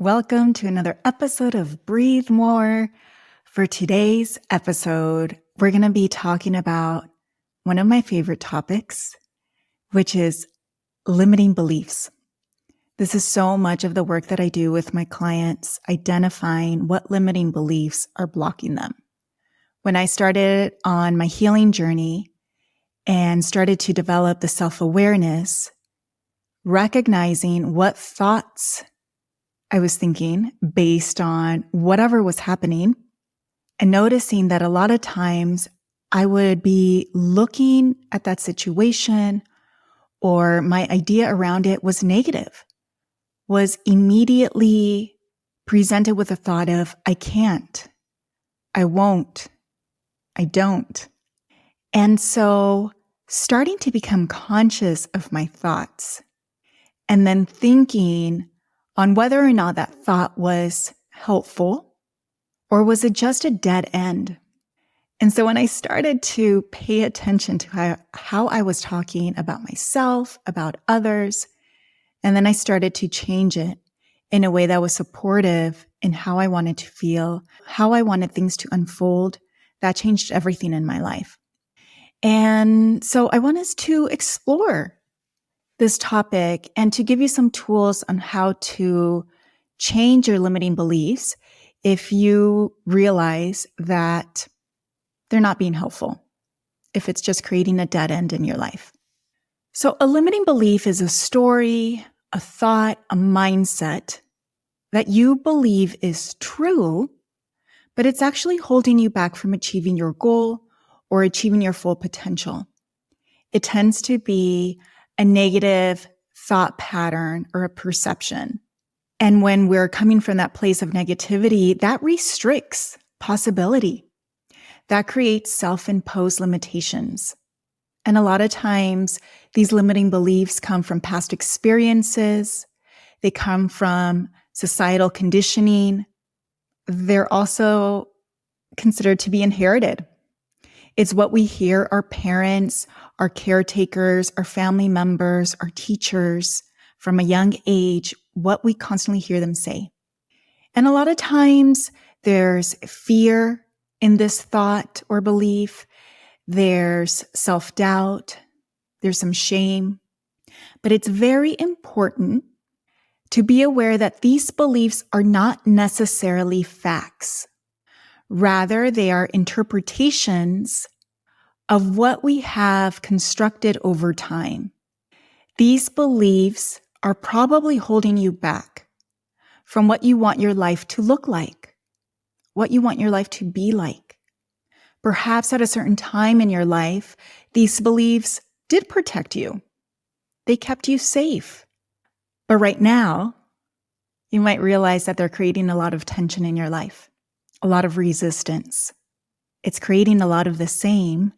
Welcome to another episode of Breathe More. For today's episode, we're going to be talking about one of my favorite topics, which is limiting beliefs. This is so much of the work that I do with my clients, identifying what limiting beliefs are blocking them. When I started on my healing journey and started to develop the self-awareness, recognizing what thoughts I was thinking based on whatever was happening, and noticing that a lot of times I would be looking at that situation or my idea around it was negative, was immediately presented with a thought of, I can't, I won't, I don't. And so starting to become conscious of my thoughts and then thinking on whether or not that thought was helpful or was it just a dead end. And so when I started to pay attention to how I was talking about myself, about others, and then I started to change it in a way that was supportive in how I wanted to feel, how I wanted things to unfold, that changed everything in my life. And so I want us to explore this topic and to give you some tools on how to change your limiting beliefs if you realize that they're not being helpful, if it's just creating a dead end in your life. So a limiting belief is a story, a thought, a mindset that you believe is true, but it's actually holding you back from achieving your goal or achieving your full potential. It tends to be a negative thought pattern or a perception. And when we're coming from that place of negativity, that restricts possibility. That creates self-imposed limitations. And a lot of times, these limiting beliefs come from past experiences. They come from societal conditioning. They're also considered to be inherited. It's what we hear our parents, our caretakers, our family members, our teachers from a young age, what we constantly hear them say. And a lot of times there's fear in this thought or belief. There's self-doubt. There's some shame. But it's very important to be aware that these beliefs are not necessarily facts. Rather, they are interpretations of what we have constructed over time. These beliefs are probably holding you back from what you want your life to look like, what you want your life to be like. Perhaps at a certain time in your life, these beliefs did protect you. They kept you safe. But right now, you might realize that they're creating a lot of tension in your life, a lot of resistance. It's creating a lot of the same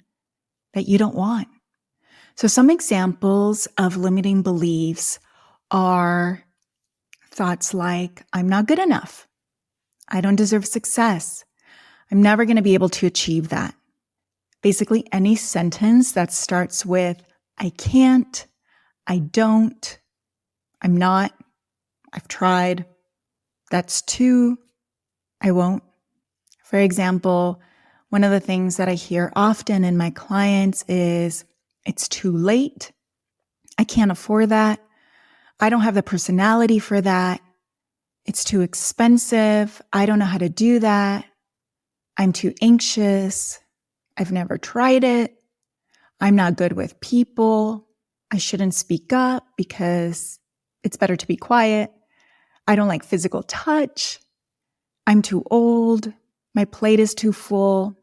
that you don't want. So some examples of limiting beliefs are thoughts like, I'm not good enough. I don't deserve success. I'm never going to be able to achieve that. Basically, any sentence that starts with, I can't, I don't, I'm not, I've tried, that's too, I won't. For example, one of the things that I hear often in my clients is, it's too late. I can't afford that. I don't have the personality for that. It's too expensive. I don't know how to do that. I'm too anxious. I've never tried it. I'm not good with people. I shouldn't speak up because it's better to be quiet. I don't like physical touch. I'm too old. My plate is too full.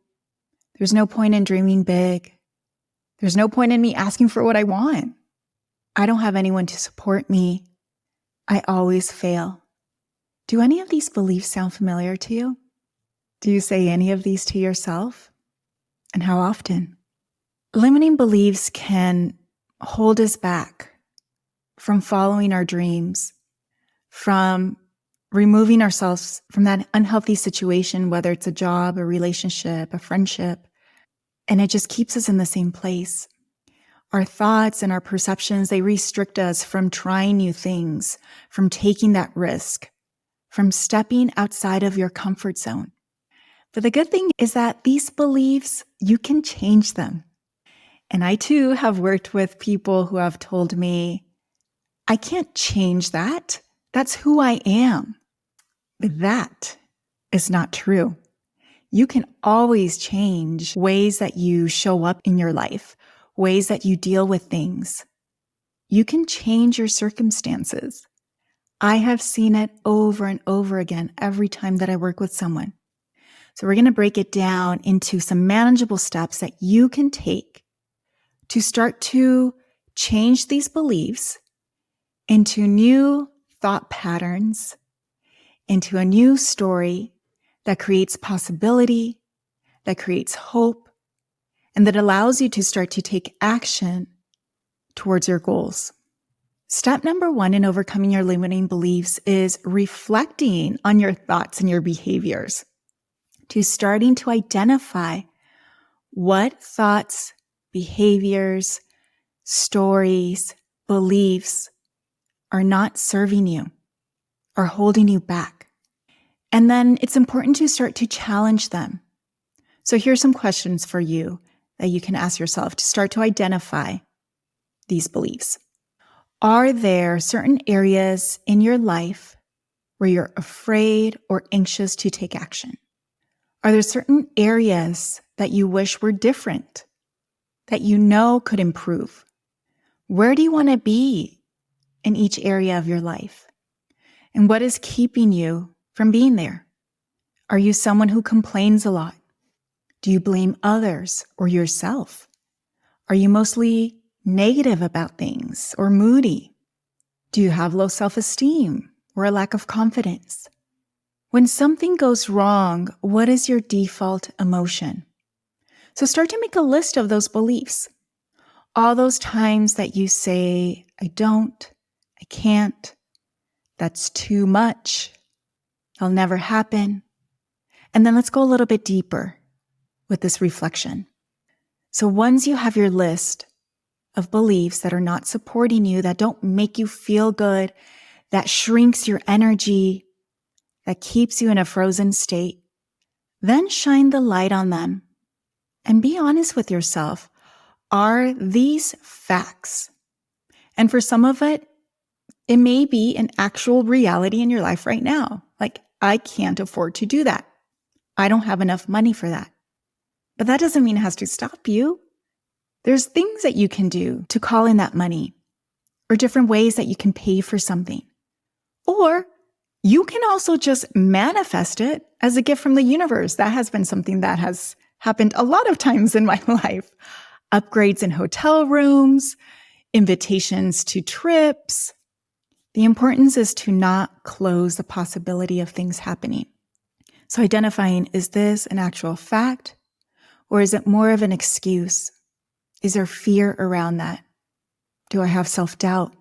There's no point in dreaming big. There's no point in me asking for what I want. I don't have anyone to support me. I always fail. Do any of these beliefs sound familiar to you? Do you say any of these to yourself? And how often? Limiting beliefs can hold us back from following our dreams, from removing ourselves from that unhealthy situation, whether it's a job, a relationship, a friendship, and it just keeps us in the same place. Our thoughts and our perceptions, they restrict us from trying new things, from taking that risk, from stepping outside of your comfort zone. But the good thing is that these beliefs, you can change them. And I too have worked with people who have told me, I can't change that. That's who I am. But that is not true. You can always change ways that you show up in your life, ways that you deal with things. You can change your circumstances. I have seen it over and over again every time that I work with someone. So we're going to break it down into some manageable steps that you can take to start to change these beliefs into new thought patterns, into a new story that creates possibility, that creates hope, and that allows you to start to take action towards your goals. Step number 1 in overcoming your limiting beliefs is reflecting on your thoughts and your behaviors, to starting to identify what thoughts, behaviors, stories, beliefs are not serving you, are holding you back. And then it's important to start to challenge them. So here's some questions for you that you can ask yourself to start to identify these beliefs. Are there certain areas in your life where you're afraid or anxious to take action? Are there certain areas that you wish were different, that you know could improve? Where do you want to be in each area of your life? And what is keeping you from being there? Are you someone who complains a lot? Do you blame others or yourself? Are you mostly negative about things or moody? Do you have low self-esteem or a lack of confidence? When something goes wrong, what is your default emotion? So start to make a list of those beliefs. All those times that you say, I don't, I can't, that's too much, it'll never happen. And then let's go a little bit deeper with this reflection. So once you have your list of beliefs that are not supporting you, that don't make you feel good, that shrinks your energy, that keeps you in a frozen state, then shine the light on them and be honest with yourself. Are these facts? And for some of it, it may be an actual reality in your life right now. Like, I can't afford to do that. I don't have enough money for that. But that doesn't mean it has to stop you. There's things that you can do to call in that money, or different ways that you can pay for something. Or you can also just manifest it as a gift from the universe. That has been something that has happened a lot of times in my life. Upgrades in hotel rooms, invitations to trips. The importance is to not close the possibility of things happening. So identifying, is this an actual fact, or is it more of an excuse? Is there fear around that? Do I have self-doubt?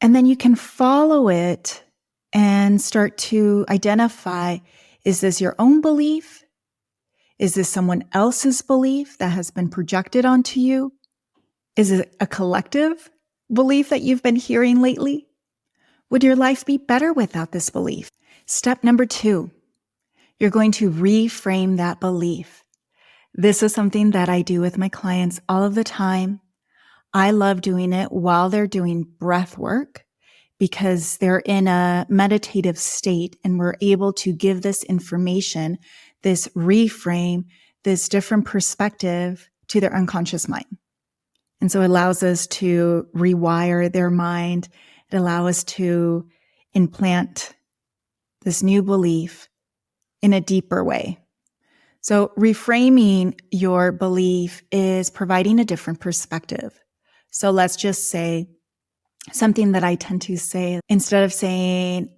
And then you can follow it and start to identify, is this your own belief? Is this someone else's belief that has been projected onto you? Is it a collective belief that you've been hearing lately? Would your life be better without this belief? Step number 2, you're going to reframe that belief. This is something that I do with my clients all of the time. I love doing it while they're doing breath work because they're in a meditative state and we're able to give this information, this reframe, this different perspective to their unconscious mind. And so it allows us to rewire their mind. It allows us to implant this new belief in a deeper way. So reframing your belief is providing a different perspective. So let's just say something that I tend to say, instead of saying,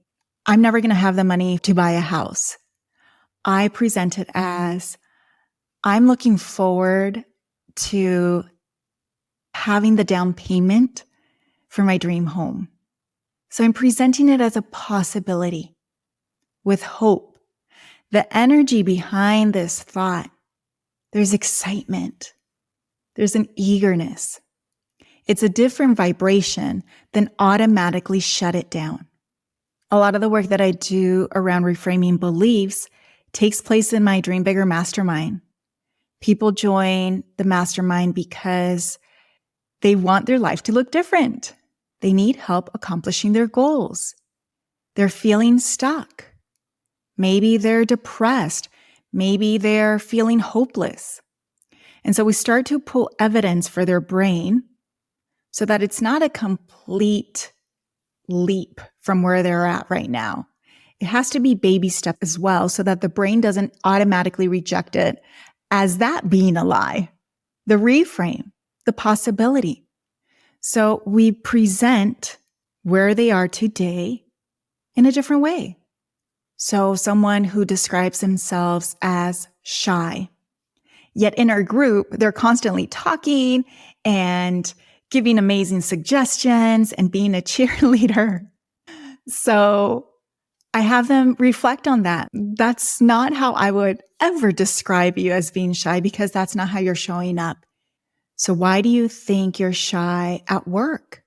I'm never going to have the money to buy a house, I present it as, I'm looking forward to having the down payment for my dream home. So I'm presenting it as a possibility with hope. The energy behind this thought, there's excitement. There's an eagerness. It's a different vibration than automatically shut it down. A lot of the work that I do around reframing beliefs takes place in my Dream Bigger Mastermind. People join the mastermind because they want their life to look different. They need help accomplishing their goals. They're feeling stuck. Maybe they're depressed. Maybe they're feeling hopeless. And so we start to pull evidence for their brain so that it's not a complete leap from where they're at right now. It has to be baby step as well so that the brain doesn't automatically reject it as that being a lie. The reframe, the possibility. So we present where they are today in a different way. So someone who describes themselves as shy, yet in our group, they're constantly talking and giving amazing suggestions and being a cheerleader. So I have them reflect on that. That's not how I would ever describe you as being shy because that's not how you're showing up. So why do you think you're shy at work?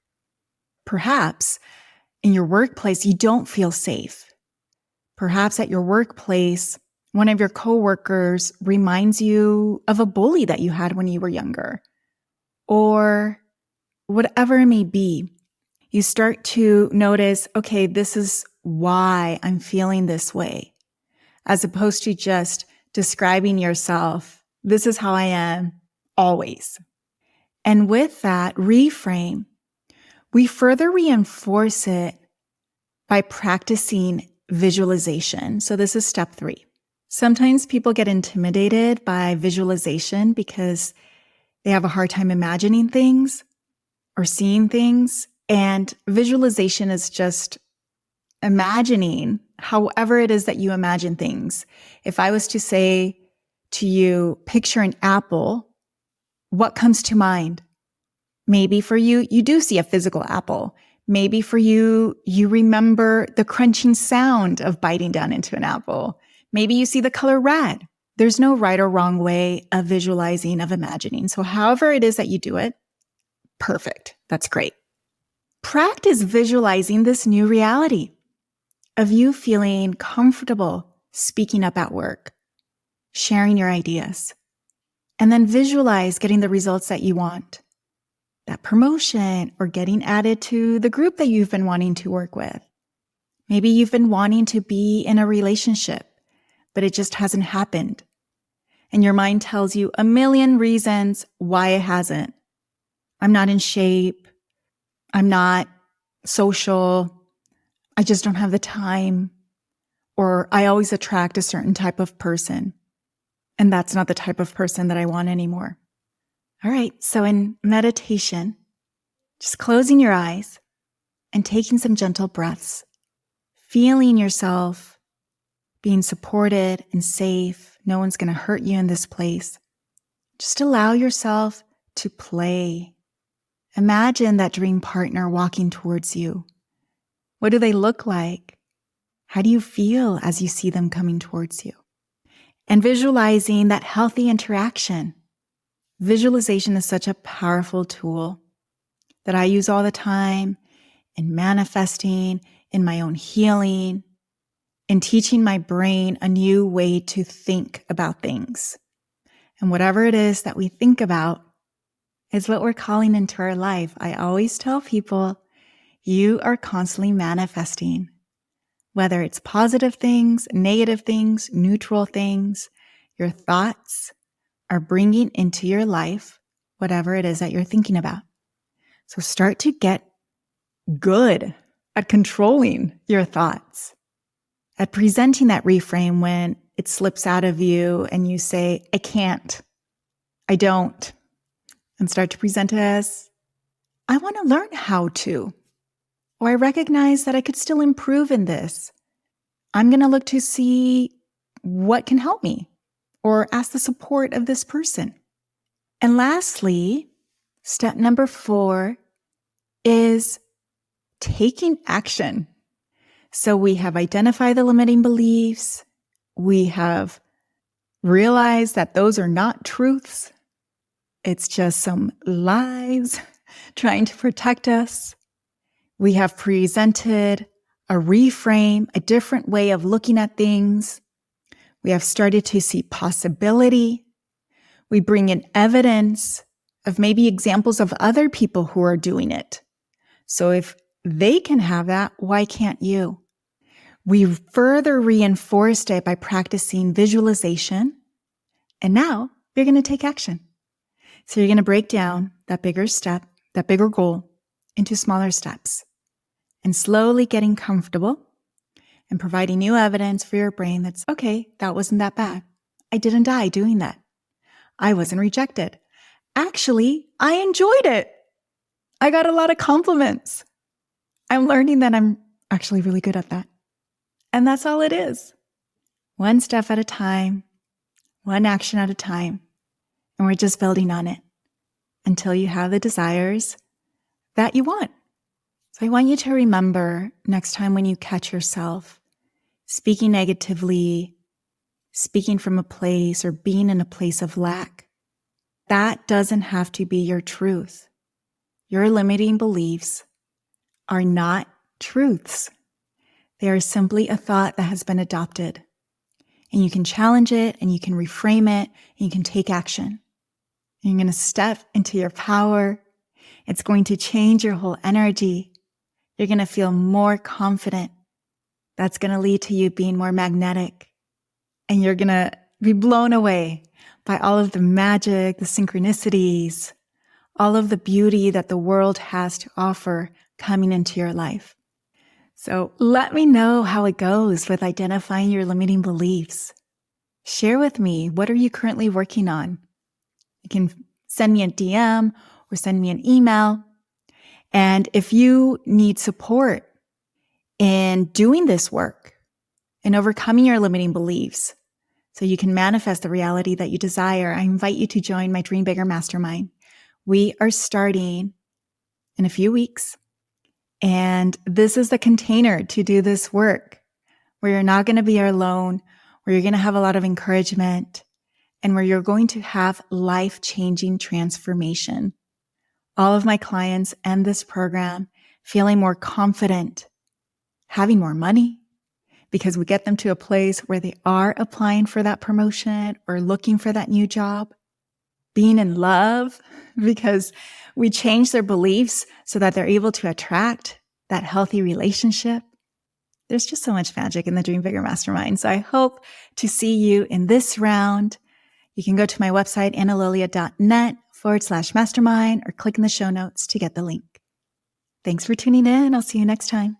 Perhaps in your workplace, you don't feel safe. Perhaps at your workplace, one of your coworkers reminds you of a bully that you had when you were younger, or whatever it may be. You start to notice, okay, this is why I'm feeling this way, as opposed to just describing yourself. This is how I am always. And with that reframe, we further reinforce it by practicing visualization. So this is step 3. Sometimes people get intimidated by visualization because they have a hard time imagining things or seeing things. And visualization is just imagining however it is that you imagine things. If I was to say to you, picture an apple, what comes to mind? Maybe for you, you do see a physical apple. Maybe for you, you remember the crunching sound of biting down into an apple. Maybe you see the color red. There's no right or wrong way of visualizing, of imagining. So however it is that you do it, perfect. That's great. Practice visualizing this new reality of you feeling comfortable speaking up at work, sharing your ideas, and then visualize getting the results that you want. That promotion or getting added to the group that you've been wanting to work with. Maybe you've been wanting to be in a relationship, but it just hasn't happened. And your mind tells you a million reasons why it hasn't. I'm not in shape. I'm not social. I just don't have the time. Or I always attract a certain type of person. And that's not the type of person that I want anymore. All right, so in meditation, just closing your eyes and taking some gentle breaths, feeling yourself being supported and safe. No one's going to hurt you in this place. Just allow yourself to play. Imagine that dream partner walking towards you. What do they look like? How do you feel as you see them coming towards you? And visualizing that healthy interaction. Visualization is such a powerful tool that I use all the time in manifesting, in my own healing, in teaching my brain a new way to think about things. And whatever it is that we think about is what we're calling into our life. I always tell people, you are constantly manifesting, whether it's positive things, negative things, neutral things, your thoughts are bringing into your life whatever it is that you're thinking about. So start to get good at controlling your thoughts, at presenting that reframe when it slips out of you and you say, I can't, I don't, and start to present it as, I want to learn how to, or I recognize that I could still improve in this. I'm going to look to see what can help me, or ask the support of this person. And lastly, step number 4 is taking action. So we have identified the limiting beliefs. We have realized that those are not truths. It's just some lies trying to protect us. We have presented a reframe, a different way of looking at things. We have started to see possibility. We bring in evidence of maybe examples of other people who are doing it. So if they can have that, why can't you? We further reinforced it by practicing visualization. And now you're going to take action. So you're going to break down that bigger step, that bigger goal into smaller steps and slowly getting comfortable and providing new evidence for your brain that's, okay, that wasn't that bad. I didn't die doing that. I wasn't rejected. Actually, I enjoyed it. I got a lot of compliments. I'm learning that I'm actually really good at that. And that's all it is. One step at a time, one action at a time. And we're just building on it until you have the desires that you want. So I want you to remember next time when you catch yourself speaking negatively, speaking from a place or being in a place of lack, that doesn't have to be your truth. Your limiting beliefs are not truths. They are simply a thought that has been adopted. And you can challenge it and you can reframe it and you can take action. You're going to step into your power. It's going to change your whole energy. You're going to feel more confident. That's going to lead to you being more magnetic. And you're going to be blown away by all of the magic, the synchronicities, all of the beauty that the world has to offer coming into your life. So let me know how it goes with identifying your limiting beliefs. Share with me, what are you currently working on? You can send me a DM or send me an email. And if you need support in doing this work and overcoming your limiting beliefs so you can manifest the reality that you desire, I invite you to join my Dream Bigger Mastermind. We are starting in a few weeks. And this is the container to do this work where you're not going to be alone, where you're going to have a lot of encouragement, and where you're going to have life-changing transformation. All of my clients end this program feeling more confident, having more money, because we get them to a place where they are applying for that promotion or looking for that new job, being in love, because we change their beliefs so that they're able to attract that healthy relationship. There's just so much magic in the Dream Bigger Mastermind. So I hope to see you in this round. You can go to my website, analilia.net/mastermind, or click in the show notes to get the link. Thanks for tuning in. I'll see you next time.